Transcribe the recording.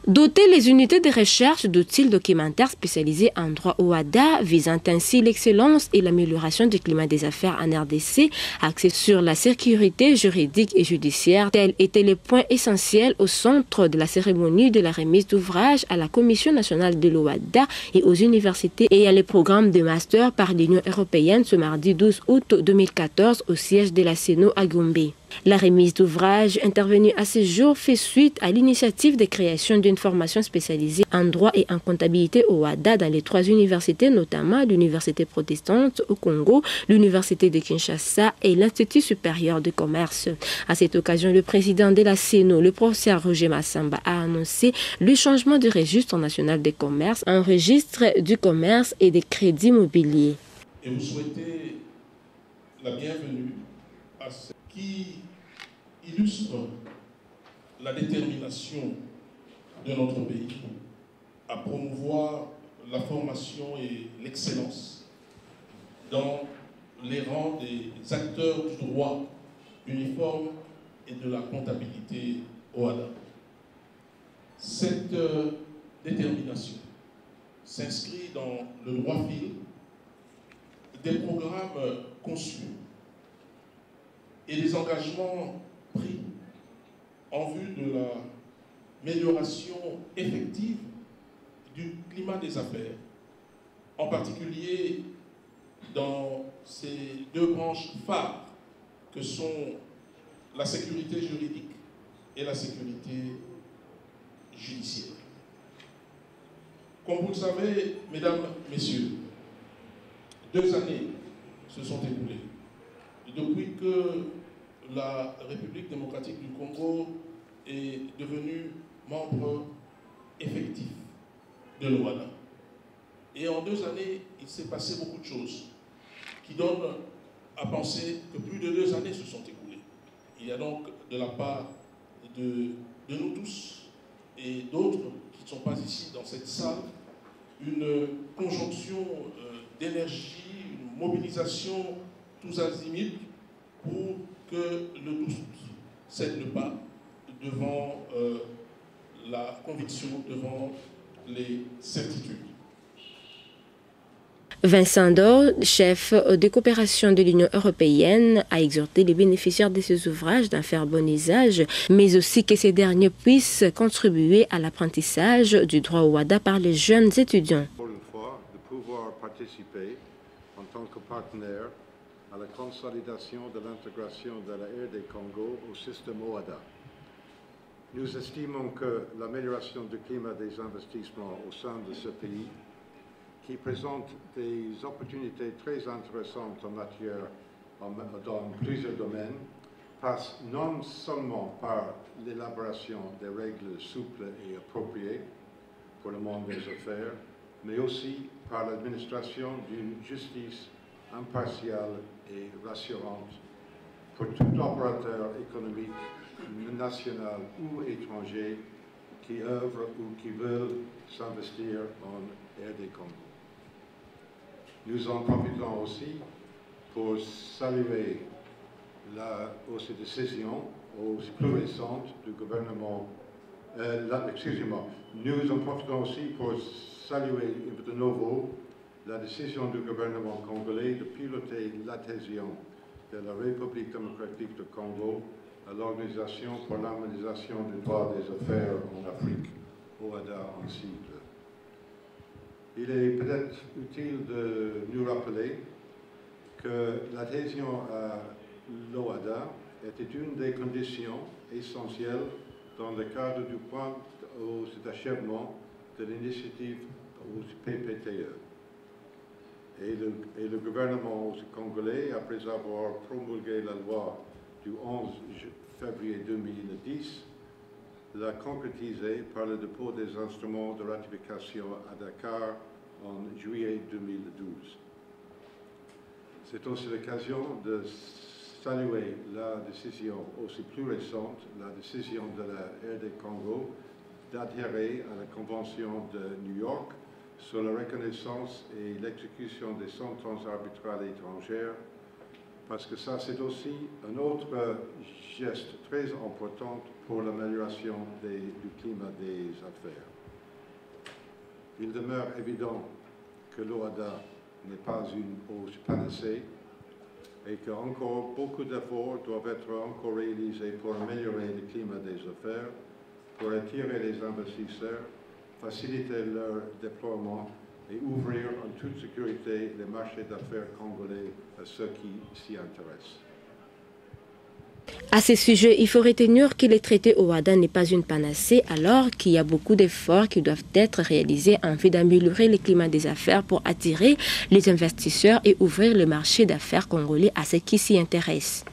Doter les unités de recherche d'outils documentaires spécialisés en droit OHADA, visant ainsi l'excellence et l'amélioration du climat des affaires en RDC, axé sur la sécurité juridique et judiciaire, tels étaient les points essentiels au centre de la cérémonie de la remise d'ouvrage à la Commission nationale de l'OHADA et aux universités ayant les programmes de master par l'Union européenne ce mardi 12 août 2014 au siège de la CENO à Gombe. La remise d'ouvrage intervenue à ce jour fait suite à l'initiative de création d'une formation spécialisée en droit et en comptabilité au OHADA dans les 3 universités, notamment l'Université protestante au Congo, l'Université de Kinshasa et l'Institut supérieur de commerce. À cette occasion, le président de la CENO, le professeur Roger Massamba, a annoncé le changement du registre national des commerces en registre du commerce et des crédits mobiliers. Et vous souhaitez la bienvenue à ceux qui illustrent la détermination de notre pays à promouvoir la formation et l'excellence dans les rangs des acteurs du droit uniforme et de la comptabilité OHADA. Cette détermination s'inscrit dans le droit fil des programmes conçus et des engagements pris en vue de l'amélioration effective du climat des affaires, en particulier dans ces 2 branches phares que sont la sécurité juridique et la sécurité judiciaire. Comme vous le savez, mesdames, messieurs, 2 années se sont écoulées depuis que la République démocratique du Congo est devenue membre effectif de l'OHADA. Et en 2 années, il s'est passé beaucoup de choses qui donnent à penser que plus de 2 années se sont écoulées. Il y a donc de la part de nous tous et d'autres qui ne sont pas ici dans cette salle une conjonction d'énergie, une mobilisation tous azimuts pour que le doute cède le pas devant la conviction, devant les certitudes. Vincent Dor, chef de coopération de l'Union européenne, a exhorté les bénéficiaires de ces ouvrages d'en faire bon usage, mais aussi que ces derniers puissent contribuer à l'apprentissage du droit OHADA par les jeunes étudiants. Pour une fois, de pouvoir participer en tant que partenaire à la consolidation de l'intégration de la RD Congo au système OHADA. Nous estimons que l'amélioration du climat des investissements au sein de ce pays, qui présente des opportunités très intéressantes en matière, dans plusieurs domaines, passe non seulement par l'élaboration des règles souples et appropriées pour le monde des affaires, mais aussi par l'administration d'une justice impartiale et rassurante pour tout opérateur économique national ou étranger qui œuvre ou qui veut s'investir en RD Congo. Nous en profitons aussi pour saluer aussi décision aussi plus récente du gouvernement. Nous en profitons aussi pour saluer de nouveau la décision du gouvernement congolais de piloter l'adhésion de la République démocratique du Congo à l'Organisation pour l'harmonisation du droit des affaires en Afrique, OHADA en sigle. Il est peut-être utile de nous rappeler que l'adhésion à l'OHADA était une des conditions essentielles dans le cadre du point d'achèvement de l'initiative PPTE. Et le gouvernement congolais, après avoir promulgué la loi du 11 février 2010, l'a concrétisé par le dépôt des instruments de ratification à Dakar en juillet 2012. C'est aussi l'occasion de saluer la décision aussi plus récente, la décision de la RD Congo d'adhérer à la Convention de New York sur la reconnaissance et l'exécution des sentences arbitrales étrangères parce que ça c'est aussi un autre geste très important pour l'amélioration du climat des affaires. Il demeure évident que l'OHADA n'est pas une panacée et qu'encore beaucoup d'efforts doivent être encore réalisés pour améliorer le climat des affaires, pour attirer les investisseurs, faciliter leur déploiement et ouvrir en toute sécurité les marchés d'affaires congolais à ceux qui s'y intéressent. À ce sujet, il faut retenir que le traité OHADA n'est pas une panacée, alors qu'il y a beaucoup d'efforts qui doivent être réalisés en vue d'améliorer le climat des affaires pour attirer les investisseurs et ouvrir le marché d'affaires congolais à ceux qui s'y intéressent.